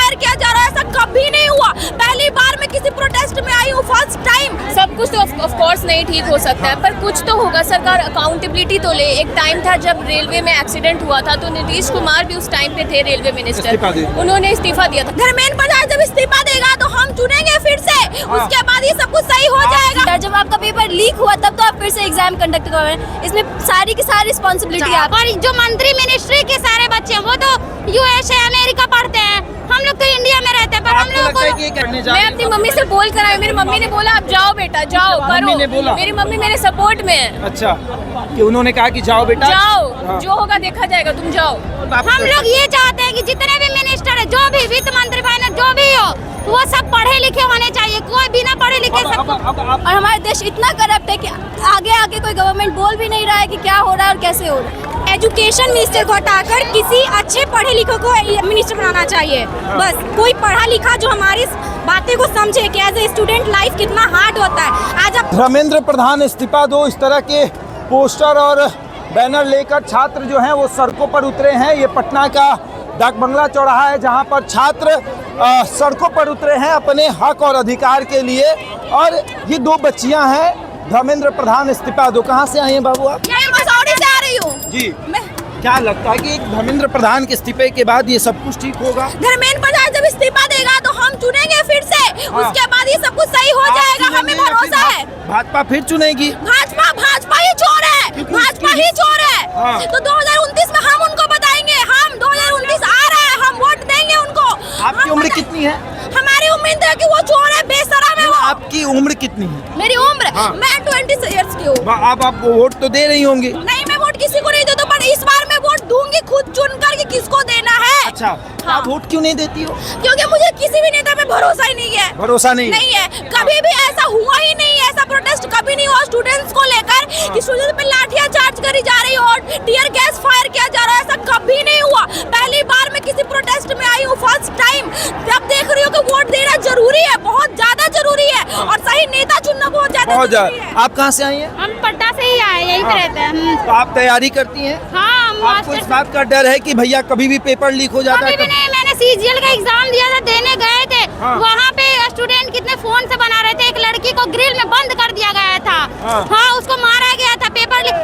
Fire किया जा रहा है, ऐसा कभी नहीं हुआ। पहली बार मैं किसी प्रोटेस्ट में आई हूँ, फर्स्ट टाइम। सब कुछ तो ऑफ कोर्स नहीं ठीक हो सकता है, पर कुछ तो होगा। सरकार अकाउंटेबिलिटी तो ले। एक टाइम था जब रेलवे में एक्सीडेंट हुआ था, तो नीतीश कुमार भी उस टाइम पे थे रेलवे मिनिस्टर, उन्होंने इस्तीफा दिया था। धर्मेंद्र प्रधान जब इस्तीफा देगा तो हम चुनेंगे फिर से, उसके बाद ये सब कुछ सही हो जाएगा। जब आपका पेपर लीक हुआ तब तो आप फिर से एग्जाम कंडक्ट कर रहे हैं, इसमें सारी की सारी रिस्पॉन्सिबिलिटी है। और जो मंत्री मिनिस्ट्री के सारे बच्चे हैं वो तो यूएसए अमेरिका पढ़ते हैं, हम लोग तो इंडिया में रहते हैं। पर हम लोग को मैं अपनी मम्मी से बोल कर आई, मेरी मम्मी ने बोला आप जाओ बेटा जाओ करो। मेरी मम्मी मेरे सपोर्ट में है। अच्छा, कि उन्होंने कहा कि जाओ बेटा जाओ, जो होगा देखा जाएगा, तुम जाओ। हम लोग ये चाहते हैं कि जितने भी मिनिस्टर है, जो भी वित्त मंत्री फाइनेंस जो भी हो, वो सब पढ़े लिखे होने चाहिए, कोई बिना पढ़े लिखे और हमारा देश इतना करप्ट है कि आगे आगे कोई गवर्नमेंट बोल भी नहीं रहा है कि क्या हो रहा है और कैसे हो रहा है। एजुकेशन मिनिस्टर को हटाकर किसी अच्छे पढ़े लिखे को मिनिस्टर बनाना चाहिए। बस कोई पढ़ा लिखा जो हमारी बातें को समझे कि एज ए स्टूडेंट लाइफ कितना हार्ड होता है। आज आप धर्मेंद्र प्रधान इस्तीफा दो, इस तरह के पोस्टर और बैनर लेकर छात्र जो हैं वो सड़कों पर उतरे हैं। ये पटना का डाक बंगला चौराहा है जहां पर छात्र सड़कों पर उतरे हैं अपने हक और अधिकार के लिए। और ये दो बच्चियां हैं, धर्मेंद्र प्रधान इस्तीफा दो। कहाँ से आई हैं बाबू आप? मैं मसौड़ी से आ रही हूँ जी। क्या लगता है कि धर्मेंद्र प्रधान के इस्तीफे के बाद ये सब कुछ ठीक होगा? धर्मेंद्र प्रधान जब इस्तीफा देगा तो हम चुनेंगे फिर से, उसके बाद ये सब कुछ सही हो जाएगा, हमें भरोसा है। भाजपा फिर चुनेगी? भाजपा ही चोर है, भाजपा ही चोर है। तो 2029 में हम उनको बताएंगे, हम 2029 आ रहा है, हम वोट देंगे उनको। आपकी उम्र कितनी है? हमारी उम्मीद है कि वो चोर है, बेशरम है वो। आपकी उम्र कितनी है? मेरी उम्र मैं 20 इयर्स की हूँ। आप वोट तो दे रही होंगी? नहीं, मैं वोट किसी को नहीं देता, पर इस बार मैं वोट दूंगी खुद चुनकर कि किसको देना है। अच्छा, आप वोट क्यों नहीं देती हो? क्योंकि मुझे किसी भी नेता पे भरोसा ही नहीं है। भरोसा नहीं है, कभी भी ऐसा हुआ ही नहीं है, ऐसा प्रोटेस्ट कभी नहीं हुआ स्टूडेंट्स को लेकर कि स्टूडेंट्स पे लाठियां चार्ज करी जा रही हो और टीयर गैस फायर किया जा रहा है, ऐसा कभी नहीं हुआ। पहली बार मैं किसी प्रोटेस्ट में आई हूँ, फर्स्ट टाइम। जब देख रही हूँ कि वोट देना जरूरी है, बहुत ज्यादा जरूरी है, और सही नेता चुनना बहुत ज्यादा जरूरी है। आप कहाँ से आई हैं? हम पटना से ही आए, यहीं पे रहते हैं। तो आप तैयारी करती हैं? हाँ, आपको इस बात का डर है कि भैया कभी भी पेपर लीक हो जाता है? कभी भी नहीं। मैंने सीजीएल का एग्जाम दिया था, देने गए थे, वहाँ पे स्टूडेंट कितने फोन से बना रहे थे, एक लड़की को ग्रिल में बंद कर दिया गया था। हाँ, उसको मारा गया था। पेपर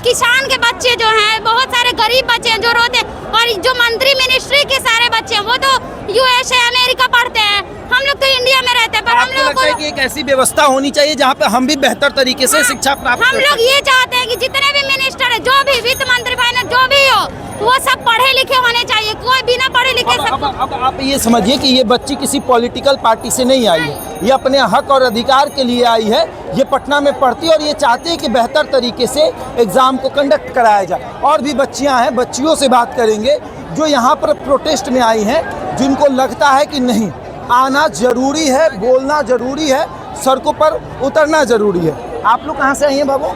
किसान के बच्चे जो हैं, बहुत सारे गरीब बच्चे हैं जो रोते, और जो मंत्री मिनिस्ट्री के सारे बच्चे हैं वो तो यूएसए अमेरिका पढ़ते हैं, हम लोग तो इंडिया में रहते हैं। पर हम लोग को कि एक ऐसी व्यवस्था होनी चाहिए जहाँ पे हम भी बेहतर तरीके से शिक्षा प्राप्त हम लोग ये चाहते हैं कि जितने भी मिनिस्टर है, जो भी वित्त मंत्री फाइनेंस जो भी हो, वो सब पढ़े लिखे होने चाहिए, कोई बिना पढ़े लिखे। अब आप ये समझिए कि ये बच्ची किसी पॉलिटिकल पार्टी से नहीं आई है, ये अपने हक और अधिकार के लिए आई है। ये पटना में पढ़ती है और ये चाहती है कि बेहतर तरीके से एग्जाम को कंडक्ट कराया जाए। और भी बच्चियां हैं, बच्चियों से बात करेंगे जो यहाँ पर प्रोटेस्ट में आई हैं, जिनको लगता है कि नहीं, आना जरूरी है, बोलना जरूरी है, सड़कों पर उतरना जरूरी है। आप लोग कहाँ से आई हैं बाबू?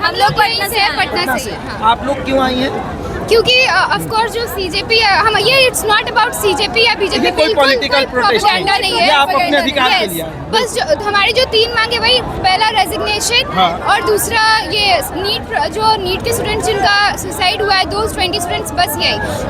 हम लोग पटना से। आप लोग क्यों आई हैं? क्योंकि ऑफ कोर्स जो सीजेपी है, हम ये इट्स नॉट अबाउट सीजेपी या बीजेपी, कोई पॉलिटिकल प्रोपेगेंडा नहीं है, आप अपने अधिकार के लिए। बस हमारी जो 3 मांगे, वही पहला रेजिग्नेशन, और दूसरा ये नीट के स्टूडेंट्स जिनका सुसाइड हुआ है, 20 स्टूडेंट्स, बस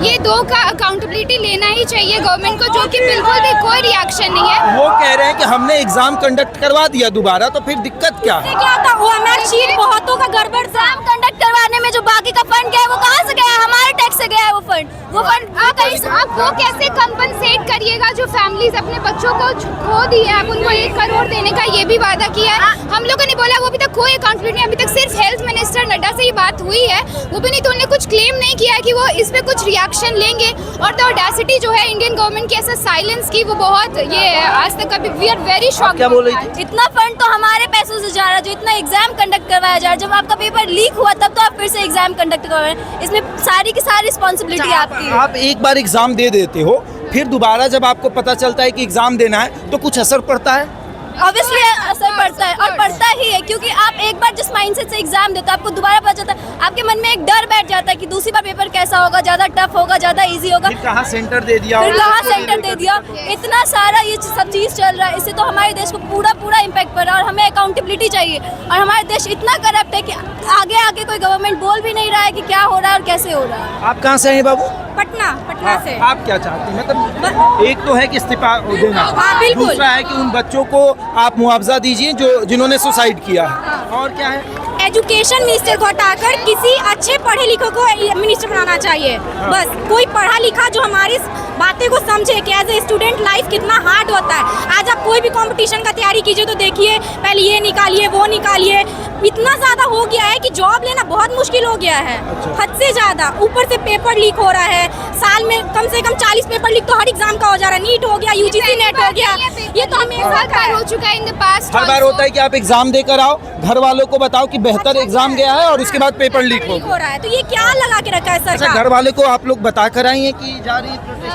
ये 2 का अकाउंटेबिलिटी लेना ही चाहिए गवर्नमेंट को, जो कि बिल्कुल भी कोई रिएक्शन नहीं है। वो कह रहे हैं कि हमने एग्जाम कंडक्ट करवा दिया दोबारा, तो फिर दिक्कत क्या है? क्या था वो हमारी शीट बहुतों का गड़बड़ था। कंडक्ट करवाने में जो बाकी का फंड गया है वो कहाँ से गया है? हमारे टैक्स से गया है वो फंड। आप वो कैसे कंपनसेट करिएगा जो फैमिलीज अपने बच्चों को खो दी है? आप उनको 1 करोड़ देने का ये भी वादा किया है, हम लोगों ने बोला, वो अभी तक कोई अकाउंटेबिलिटी नहीं। अभी तक सिर्फ हेल्थ मिनिस्टर नड्डा से ही बात हुई है, वो भी नहीं, तो उन्होंने कुछ क्लेम नहीं किया कि वो इस पे कुछ रिएक्शन लेंगे। और द ऑडेसिटी जो है इंडियन गवर्नमेंट की ऐसा साइलेंस की, वो बहुत, ये आज तक कभी वी आर वेरी शॉक्ड। क्या बोल रही थी? इतना फंड तो हमारे पैसों से जा रहा है, जो इतना एग्जाम कंडक्ट करवाया जा रहा है। जब आपका पेपर लीक हुआ तब तो आप फिर से एग्जाम कंडक्ट कर रहे हैं, इसमें सारी की सारी रिस्पॉन्सिबिलिटी है आपकी। आप एक बार एग्जाम दे देते हो, फिर दोबारा जब आपको पता चलता है कि एग्जाम देना है, तो कुछ असर पड़ता है? ऑब्वियसली असर पड़ता है, और पड़ता ही है, क्योंकि आप एक बार जिस माइंडसेट से एग्जाम देते हो, आपको दोबारा पता चलता है, आपके मन में एक डर बैठ जाता है कि दूसरी बार पेपर कैसा होगा, ज्यादा टफ होगा, ज्यादा इजी होगा, फिर कहाँ सेंटर दे दिया, फिर कहाँ सेंटर दे दिया। इतना सारा ये सब चीज चल रहा है, इससे तो हमारे देश को पूरा इम्पैक्ट पड़ रहा है, और हमें अकाउंटेबिलिटी चाहिए। और हमारा देश इतना करप्ट है कि आगे आगे कोई गवर्नमेंट बोल भी नहीं रहा है कि क्या हो रहा है और कैसे हो रहा है। आप कहाँ से हैं बाबू? पटना से। आप क्या चाहते हैं? मतलब एक तो है कि इस्तीफा देना, हाँ, बिल्कुल। दूसरा है कि उन बच्चों को आप मुआवजा दीजिए जिन्होंने सुसाइड किया है, और क्या है? एजुकेशन मिनिस्टर को हटाकर किसी अच्छे पढ़े लिखे को मिनिस्टर बनाना चाहिए। बस कोई पढ़ा लिखा जो हमारी बातें को समझे कि एज ए स्टूडेंट लाइफ कितना हार्ड होता है। आज आप कोई भी कंपटीशन का तैयारी कीजिए तो देखिए, पहले ये निकालिए वो निकालिए, इतना ज़्यादा हो गया है कि जॉब लेना बहुत मुश्किल हो गया है। हद से ज़्यादा, ऊपर से पेपर लीक हो रहा है, साल में कम से कम 40 पेपर लीक तो हर एग्जाम का हो जा रहा है। नीट हो गया, UGC नेट हो गया, ये तो हमेशा का हो चुका है इन द पास्ट। हर बार होता है कि आप एग्जाम देकर आओ, घर वालों को बताओ कि बेहतर एग्जाम गया है और उसके बाद पेपर लीक हो रहा है। तो ये क्या लगा के रखा है अच्छा, सरकार? घर वाले को आप लोग बता कर आई हैं कि जा रही है प्रोटेस्ट?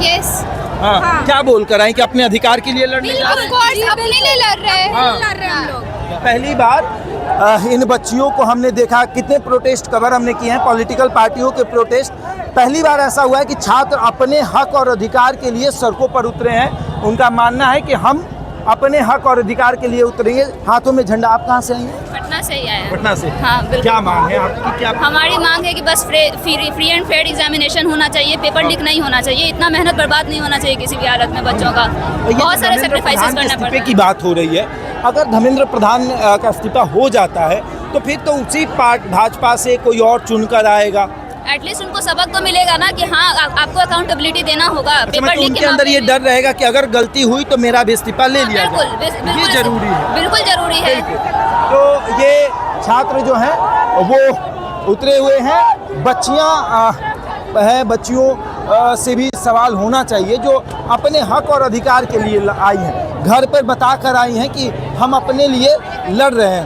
यस, हाँ, क्या बोल कर आई कि अपने अधिकार के लिए लड़ने जा रहे ऑफ कोर्स अपने लिए लड़ रहे हैं। लड़ रहे हैं हम लोग। हैं? पहली बार इन बच्चियों को हमने देखा, कितने प्रोटेस्ट कवर हमने किए हैं, पॉलिटिकल पार्टियों के प्रोटेस्ट। पहली बार ऐसा हुआ है कि छात्र अपने हक और अधिकार के लिए सड़कों पर उतरे हैं। उनका मानना है कि हम अपने हक और अधिकार के लिए उतरेंगे। हाथों में झंडा। आप कहाँ से आई हैं? पटना से ही आया है। पटना से। हाँ, बिल्कुल। क्या मांग है आपकी? क्या हमारी मांग है कि बस फ्री एंड फेयर एग्जामिनेशन होना चाहिए, पेपर लीक नहीं होना चाहिए, इतना मेहनत बर्बाद नहीं होना चाहिए किसी भी हालत में बच्चों का। बहुत सारे सेक्रीफाइसेस करना पड़ता इस्तीफे है। की बात हो रही है। अगर धर्मेंद्र प्रधान का इस्तीफा हो जाता है तो फिर तो उसी भाजपा से कोई और चुनकर आएगा। एटलीस्ट उनको सबक तो मिलेगा ना कि हाँ आपको अकाउंटेबिलिटी देना होगा। पेपर मतलब लीक उनके के अंदर ये मामले में। डर रहेगा कि अगर गलती हुई तो मेरा भी इस्तीफा ले लिया बिल्कुल, जाए। ये जरूरी है। बिल्कुल जरूरी है। तो ये छात्र जो हैं वो उतरे हुए हैं। बच्चियों से भी सवाल होना चाहिए जो अपने हक और अधिकार के लिए आई हैं, घर पर बता कर आई हैं कि हम अपने लिए लड़ रहे हैं।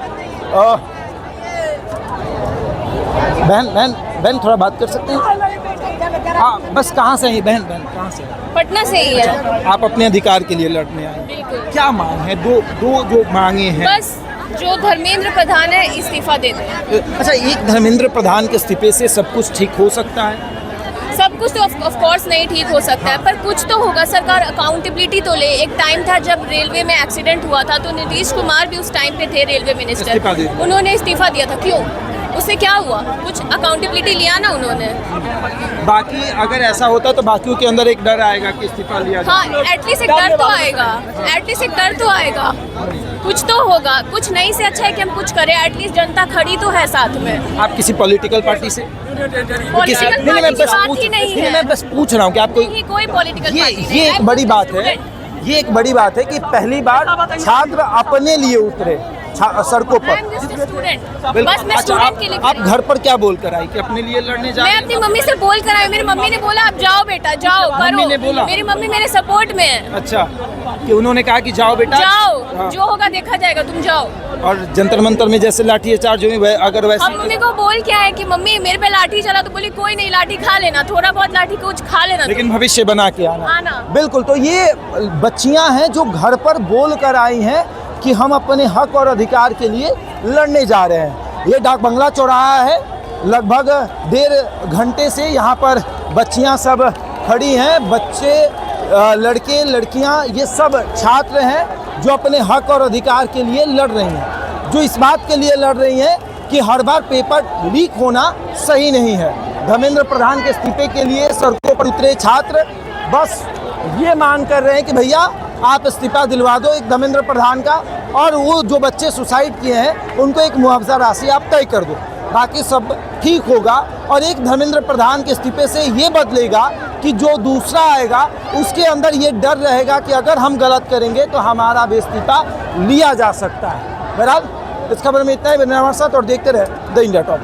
बहन थोड़ा बात कर सकते हैं? बस कहाँ से आई बहन कहाँ से? पटना से ही है। आप अपने अधिकार के लिए लड़ने आए? बिल्कुल। क्या मांग है? दो जो मांगे हैं। बस जो धर्मेंद्र प्रधान है इस्तीफा दे दें। अच्छा, एक धर्मेंद्र प्रधान के इस्तीफे से सब कुछ ठीक हो सकता है? सब कुछ तो ऑफ कोर्स नहीं ठीक हो सकता है, पर कुछ तो होगा। सरकार अकाउंटेबिलिटी तो ले। एक टाइम था जब रेलवे में एक्सीडेंट हुआ था तो नीतीश कुमार भी उस टाइम पे थे रेलवे इस्तीफा दे मिनिस्टर, दिया। उन्होंने इस्तीफा दिया था। क्यों? उससे क्या हुआ? कुछ अकाउंटेबिलिटी लिया ना उन्होंने। बाकी अगर ऐसा होता तो बाकियों के अंदर एक डर आएगा कि इस्तीफा लिया जाए। हाँ, एटलीस्ट एक डर तो आएगा। एटलीस्ट एक डर तो आएगा। कुछ तो होगा। कुछ नहीं से अच्छा है कि हम कुछ करें। एटलीस्ट जनता खड़ी तो है साथ में। आप किसी पॉलिटिकल पार्टी से? पॉलिटिकल मैं पार्टी की बस बात ही नहीं है। मैं बस पूछ रहा हूँ कि आप कोई पॉलिटिकल पार्टी नहीं ये है। एक बड़ी बात है। ये एक बड़ी बात है कि पहली बार छात्र अपने लिए उतरे सड़कों पर। बस मैं स्टूडेंट के लिए आप घर पर क्या बोल कर आई कि अपने लिए लड़ने जा मैं रही अपनी मम्मी से बोल कर आई। मेरी मम्मी ने बोला आप जाओ बेटा, जाओ करो। मम्मी ने बोला? मेरी मम्मी मेरे सपोर्ट में है। अच्छा, कि उन्होंने कहा कि जाओ बेटा, जाओ, हाँ। जो होगा देखा जाएगा, तुम जाओ। और जंतर मंतर में जैसे लाठी चार्ज हुई, अगर वैसे हम मम्मी को बोल क्या है कि मम्मी मेरे पे लाठी चला, तो बोली कोई नहीं, लाठी खा लेना, थोड़ा बहुत लाठी कुछ खा लेना, लेकिन भविष्य बना के आना। आना। बिल्कुल। तो ये बच्चियां हैं जो घर पर बोल कर आई हैं कि हम अपने हक और अधिकार के लिए लड़ने जा रहे हैं। ये डाक बंगला चौराहा है। लगभग 1.5 घंटे से यहाँ पर बच्चियाँ सब खड़ी हैं। बच्चे, लड़के, लड़कियाँ, ये सब छात्र हैं जो अपने हक और अधिकार के लिए लड़ रही हैं, जो इस बात के लिए लड़ रही हैं कि हर बार पेपर लीक होना सही नहीं है। धर्मेंद्र प्रधान के इस्तीफे के लिए सड़कों पर उतरे छात्र बस ये मांग कर रहे हैं कि भैया आप इस्तीफा दिलवा दो एक धर्मेंद्र प्रधान का, और वो जो बच्चे सुसाइड किए हैं उनको एक मुआवजा राशि आप तय कर दो। बाकी सब ठीक होगा। और एक धर्मेंद्र प्रधान के इस्तीफे से ये बदलेगा कि जो दूसरा आएगा उसके अंदर ये डर रहेगा कि अगर हम गलत करेंगे तो हमारा भी इस्तीफा लिया जा सकता है। बहरहाल इस खबर में इतना ही। मेरे साथ और देखते रहे द इंडिया टॉप।